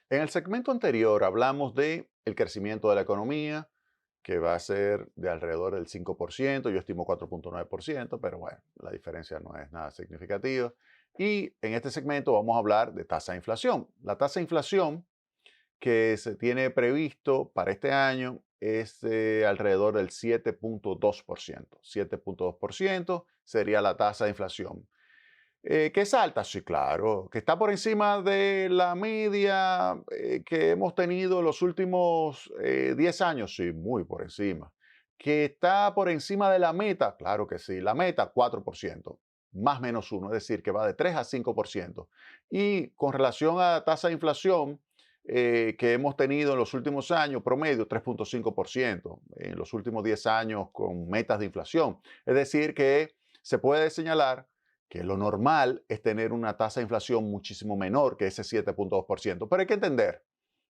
En el segmento anterior hablamos de el crecimiento de la economía, que va a ser de alrededor del 5%, yo estimo 4,9%, pero bueno, la diferencia no es nada significativa. Y en este segmento vamos a hablar de tasa de inflación. La tasa de inflación que se tiene previsto para este año es de alrededor del 7,2%. 7,2% sería la tasa de inflación. ¿Que es alta? Sí, claro. ¿Que está por encima de la media que hemos tenido en los últimos 10 años? Sí, muy por encima. ¿Que está por encima de la meta? Claro que sí. La meta, 4%, más menos uno, es decir, que va de 3 a 5%. Y con relación a la tasa de inflación que hemos tenido en los últimos años, promedio 3,5% en los últimos 10 años con metas de inflación. Es decir, que se puede señalar que lo normal es tener una tasa de inflación muchísimo menor que ese 7,2%. Pero hay que entender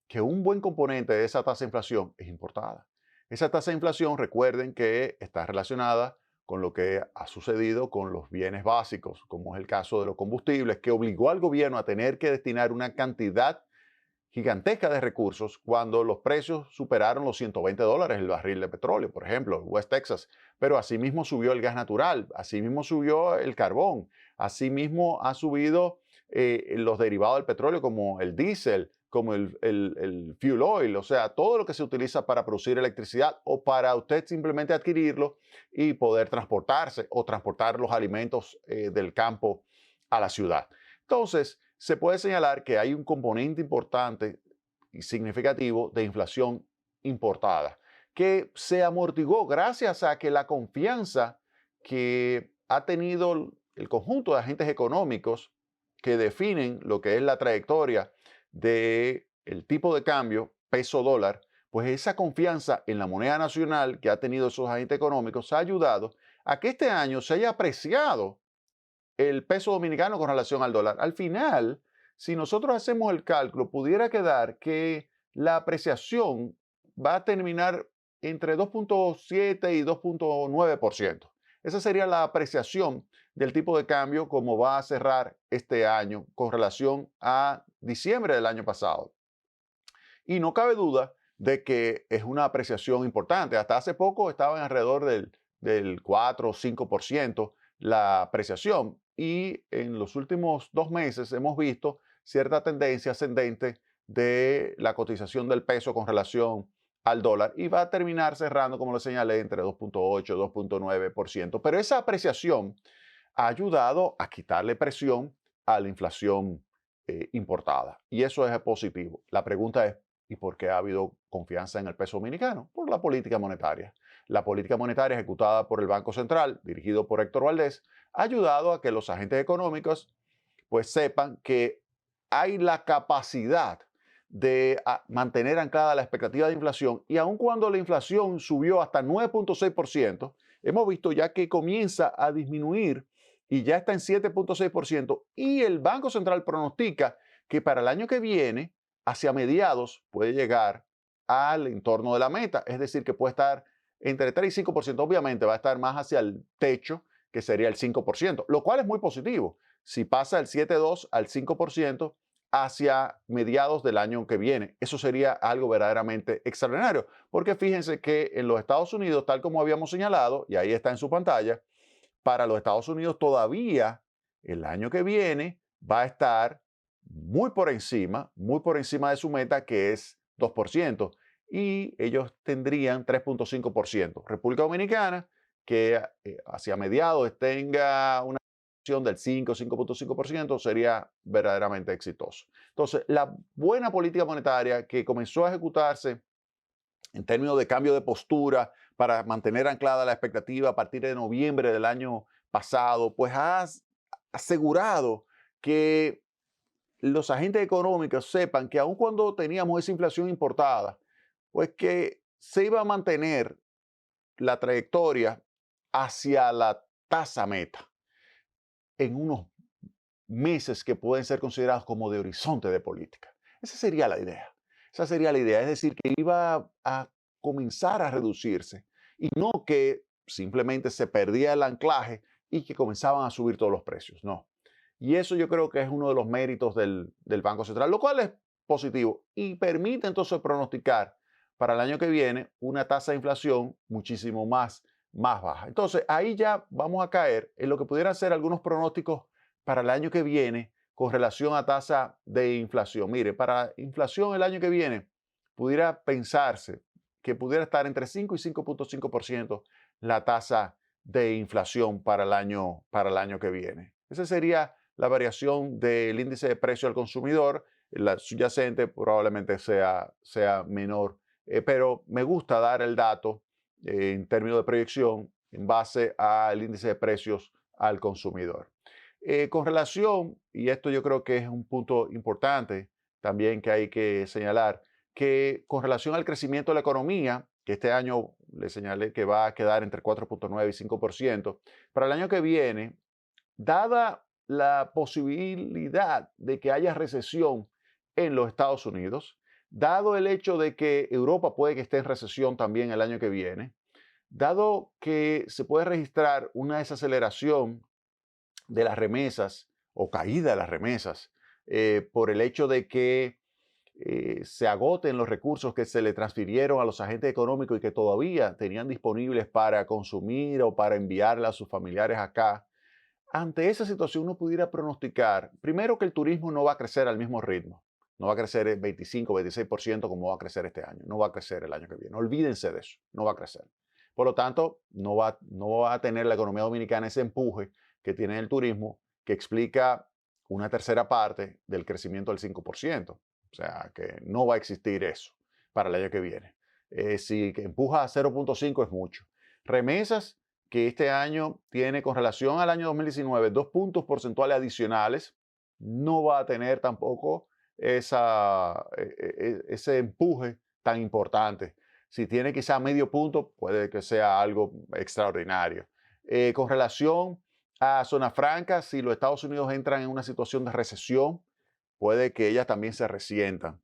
que un buen componente de esa tasa de inflación es importada. Esa tasa de inflación, recuerden que está relacionada con lo que ha sucedido con los bienes básicos, como es el caso de los combustibles, que obligó al gobierno a tener que destinar una cantidad gigantesca de recursos cuando los precios superaron los $120 el barril de petróleo, por ejemplo, en West Texas. Pero asimismo subió el gas natural, asimismo subió el carbón, asimismo ha subido los derivados del petróleo como el diésel, como el fuel oil, o sea, todo lo que se utiliza para producir electricidad o para usted simplemente adquirirlo y poder transportarse o transportar los alimentos del campo a la ciudad. Entonces, se puede señalar que hay un componente importante y significativo de inflación importada, que se amortiguó gracias a que la confianza que ha tenido el conjunto de agentes económicos que definen lo que es la trayectoria del tipo de cambio peso dólar, pues esa confianza en la moneda nacional que ha tenido esos agentes económicos ha ayudado a que este año se haya apreciado el peso dominicano con relación al dólar. Al final, si nosotros hacemos el cálculo, pudiera quedar que la apreciación va a terminar entre 2,7 y 2,9%. Esa sería la apreciación del tipo de cambio como va a cerrar este año con relación a diciembre del año pasado. Y no cabe duda de que es una apreciación importante. Hasta hace poco estaba en alrededor del 4 o 5% la apreciación y en los últimos 2 meses hemos visto cierta tendencia ascendente de la cotización del peso con relación al dólar y va a terminar cerrando, como lo señalé, entre 2,8 y 2,9%. Pero esa apreciación ha ayudado a quitarle presión a la inflación importada y eso es positivo. La pregunta es, ¿y por qué ha habido confianza en el peso dominicano? Por la política monetaria. La política monetaria ejecutada por el Banco Central, dirigido por Héctor Valdés, ha ayudado a que los agentes económicos pues sepan que hay la capacidad de mantener anclada la expectativa de inflación y aun cuando la inflación subió hasta 9,6%, hemos visto ya que comienza a disminuir y ya está en 7,6% y el Banco Central pronostica que para el año que viene, hacia mediados, puede llegar al entorno de la meta, es decir, que puede estar entre 3 y 5%, obviamente va a estar más hacia el techo, que sería el 5%, lo cual es muy positivo. Si pasa el 7,2 al 5% hacia mediados del año que viene, eso sería algo verdaderamente extraordinario, porque fíjense que en los Estados Unidos, tal como habíamos señalado, y ahí está en su pantalla, para los Estados Unidos todavía el año que viene va a estar muy por encima de su meta, que es 2%, y ellos tendrían 3,5%. República Dominicana, que hacia mediados tenga una inflación del 5,5% sería verdaderamente exitoso. Entonces, la buena política monetaria que comenzó a ejecutarse en términos de cambio de postura para mantener anclada la expectativa a partir de noviembre del año pasado, pues ha asegurado que los agentes económicos sepan que aun cuando teníamos esa inflación importada, pues que se iba a mantener la trayectoria hacia la tasa meta en unos meses que pueden ser considerados como de horizonte de política. Esa sería la idea. Esa sería la idea. Es decir, que iba a comenzar a reducirse y no que simplemente se perdía el anclaje y que comenzaban a subir todos los precios. No. Y eso yo creo que es uno de los méritos del Banco Central, lo cual es positivo y permite entonces pronosticar para el año que viene una tasa de inflación muchísimo más baja. Entonces, ahí ya vamos a caer en lo que pudieran ser algunos pronósticos para el año que viene con relación a tasa de inflación. Mire, para inflación el año que viene pudiera pensarse que pudiera estar entre 5 y 5.5% la tasa de inflación para el año que viene. Esa sería la variación del índice de precio al consumidor. La subyacente probablemente sea menor, pero me gusta dar el dato en términos de proyección en base al índice de precios al consumidor. Con relación, y esto yo creo que es un punto importante también que hay que señalar, que con relación al crecimiento de la economía, que este año le señalé que va a quedar entre 4.9 y 5%, para el año que viene, dada la posibilidad de que haya recesión en los Estados Unidos, dado el hecho de que Europa puede que esté en recesión también el año que viene, dado que se puede registrar una desaceleración de las remesas o caída de las remesas por el hecho de que se agoten los recursos que se le transfirieron a los agentes económicos y que todavía tenían disponibles para consumir o para enviarle a sus familiares acá. Ante esa situación uno pudiera pronosticar, primero, que el turismo no va a crecer al mismo ritmo. No va a crecer el 25, 26% como va a crecer este año. No va a crecer el año que viene. Olvídense de eso. No va a crecer. Por lo tanto, no va a tener la economía dominicana ese empuje que tiene el turismo, que explica una tercera parte del crecimiento del 5%. O sea, que no va a existir eso para el año que viene. Si empuja a 0.5 es mucho. Remesas, que este año tiene con relación al año 2019 2 puntos porcentuales adicionales, no va a tener tampoco ese empuje tan importante. Si tiene quizá medio punto, puede que sea algo extraordinario. Con relación a zona franca, si los Estados Unidos entran en una situación de recesión, puede que ellas también se resientan.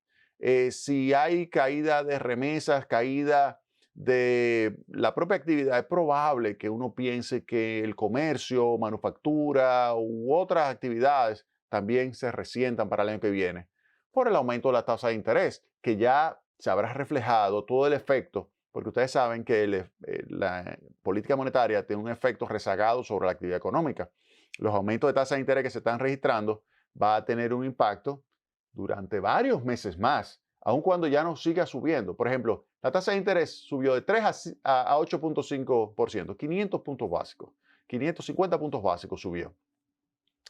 Si hay caída de remesas, caída de la propia actividad, es probable que uno piense que el comercio, manufactura u otras actividades también se resientan para el año que viene por el aumento de la tasa de interés, que ya se habrá reflejado todo el efecto, porque ustedes saben que la política monetaria tiene un efecto rezagado sobre la actividad económica. Los aumentos de tasa de interés que se están registrando va a tener un impacto durante varios meses más, aun cuando ya no siga subiendo. Por ejemplo, la tasa de interés subió de 3 a 8.5%, 500 puntos básicos, 550 puntos básicos subió.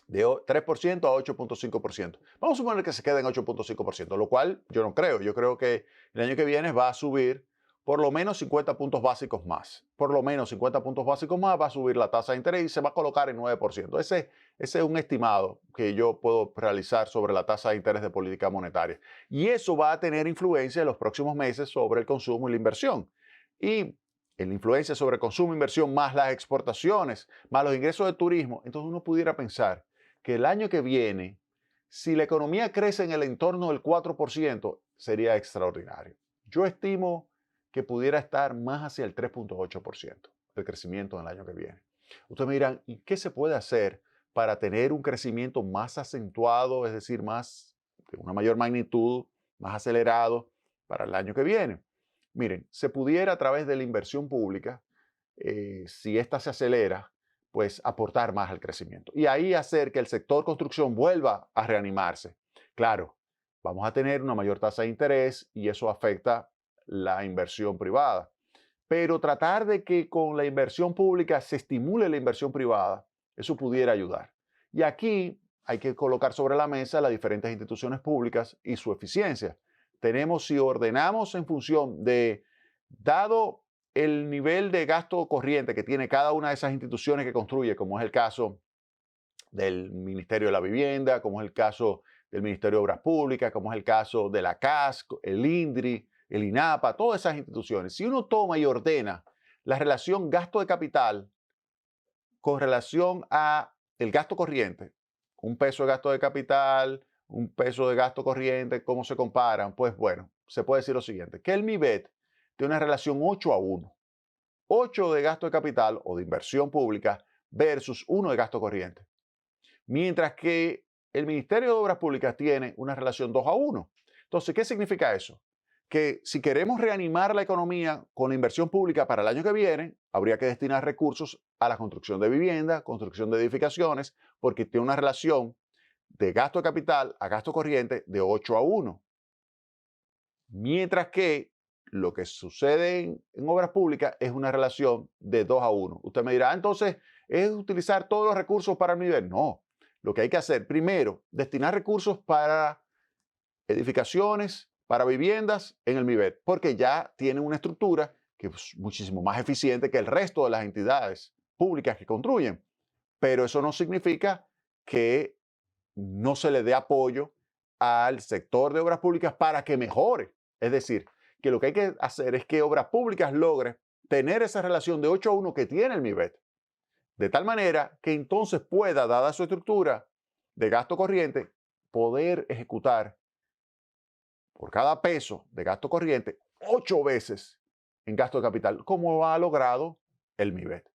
De 3% a 8.5%. Vamos a suponer que se quede en 8.5%, lo cual yo no creo. Yo creo que el año que viene va a subir por lo menos 50 puntos básicos más. Por lo menos 50 puntos básicos más va a subir la tasa de interés y se va a colocar en 9%. Ese es un estimado que yo puedo realizar sobre la tasa de interés de política monetaria. Y eso va a tener influencia en los próximos meses sobre el consumo y la inversión. Y la influencia sobre el consumo e inversión, más las exportaciones, más los ingresos de turismo, entonces uno pudiera pensar que el año que viene, si la economía crece en el entorno del 4%, sería extraordinario. Yo estimo que pudiera estar más hacia el 3.8% de crecimiento en el año que viene. Ustedes me dirán, ¿y qué se puede hacer para tener un crecimiento más acentuado, es decir, de una mayor magnitud, más acelerado para el año que viene? Miren, se pudiera a través de la inversión pública, si ésta se acelera, pues aportar más al crecimiento. Y ahí hacer que el sector construcción vuelva a reanimarse. Claro, vamos a tener una mayor tasa de interés y eso afecta la inversión privada. Pero tratar de que con la inversión pública se estimule la inversión privada, eso pudiera ayudar. Y aquí hay que colocar sobre la mesa las diferentes instituciones públicas y su eficiencia. Si ordenamos en función de, dado el nivel de gasto corriente que tiene cada una de esas instituciones que construye, como es el caso del Ministerio de la Vivienda, como es el caso del Ministerio de Obras Públicas, como es el caso de la CAS, el INDRI, el INAPA, todas esas instituciones. Si uno toma y ordena la relación gasto de capital con relación a el gasto corriente, un peso de gasto de capital, un peso de gasto corriente, ¿cómo se comparan? Pues bueno, se puede decir lo siguiente, que el MIBET tiene una relación 8:1. 8 de gasto de capital o de inversión pública versus 1 de gasto corriente. Mientras que el Ministerio de Obras Públicas tiene una relación 2:1. Entonces, ¿qué significa eso? Que si queremos reanimar la economía con la inversión pública para el año que viene, habría que destinar recursos a la construcción de viviendas, construcción de edificaciones, porque tiene una relación de gasto de capital a gasto corriente de 8:1. Mientras que lo que sucede en obras públicas es una relación de 2:1. Usted me dirá, entonces, ¿es utilizar todos los recursos para el nivel? No. Lo que hay que hacer, primero, destinar recursos para edificaciones, para viviendas en el MIBET, porque ya tiene una estructura que es muchísimo más eficiente que el resto de las entidades públicas que construyen. Pero eso no significa que no se le dé apoyo al sector de obras públicas para que mejore. Es decir, que lo que hay que hacer es que Obras Públicas logre tener esa relación de 8:1 que tiene el MIBET, de tal manera que entonces pueda, dada su estructura de gasto corriente, poder ejecutar por cada peso de gasto corriente 8 veces en gasto de capital, como ha logrado el MIBET.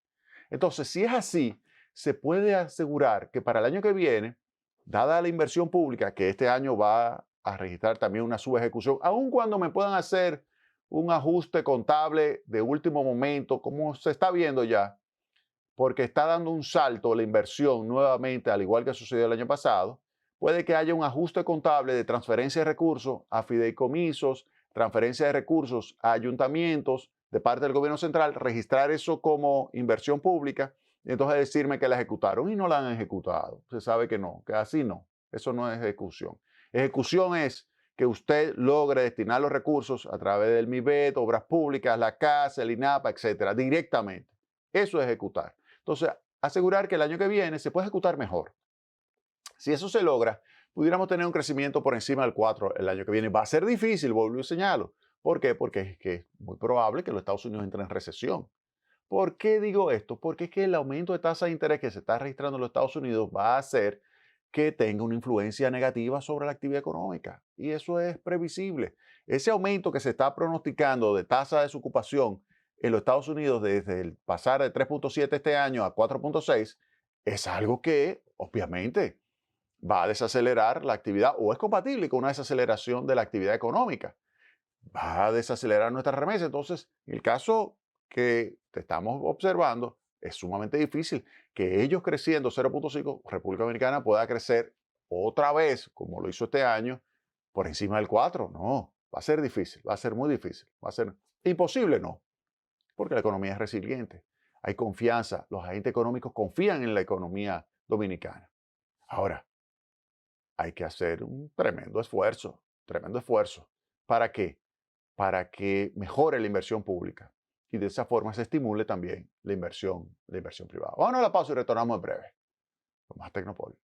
Entonces, si es así, se puede asegurar que para el año que viene, dada la inversión pública, que este año va a registrar también una subejecución, aun cuando me puedan hacer un ajuste contable de último momento, como se está viendo ya, porque está dando un salto la inversión nuevamente, al igual que sucedió el año pasado, puede que haya un ajuste contable de transferencia de recursos a fideicomisos, transferencia de recursos a ayuntamientos de parte del gobierno central, registrar eso como inversión pública y entonces decirme que la ejecutaron y no la han ejecutado. Se sabe que no, que así no. Eso no es ejecución. Ejecución es que usted logre destinar los recursos a través del MIBET, obras públicas, la CAS, el INAPA, etcétera, directamente. Eso es ejecutar. Entonces, asegurar que el año que viene se puede ejecutar mejor. Si eso se logra, pudiéramos tener un crecimiento por encima del 4 el año que viene. Va a ser difícil, vuelvo y señalo. ¿Por qué? Porque es que es muy probable que los Estados Unidos entren en recesión. ¿Por qué digo esto? Porque es que el aumento de tasa de interés que se está registrando en los Estados Unidos va a hacer que tenga una influencia negativa sobre la actividad económica. Y eso es previsible. Ese aumento que se está pronosticando de tasa de desocupación en los Estados Unidos desde el pasar de 3.7 este año a 4.6 es algo que obviamente va a desacelerar la actividad o es compatible con una desaceleración de la actividad económica. Va a desacelerar nuestra remesa. Entonces, en el caso que te estamos observando, es sumamente difícil que ellos creciendo 0.5, República Dominicana pueda crecer otra vez, como lo hizo este año, por encima del 4. No, va a ser difícil, va a ser muy difícil, va a ser imposible, no, porque la economía es resiliente. Hay confianza, los agentes económicos confían en la economía dominicana. Ahora, hay que hacer un tremendo esfuerzo. ¿Tremendo esfuerzo? ¿Para qué? Para que mejore la inversión pública y de esa forma se estimule también la inversión privada. Vamos a la pausa y retornamos en breve con más Tecnopol.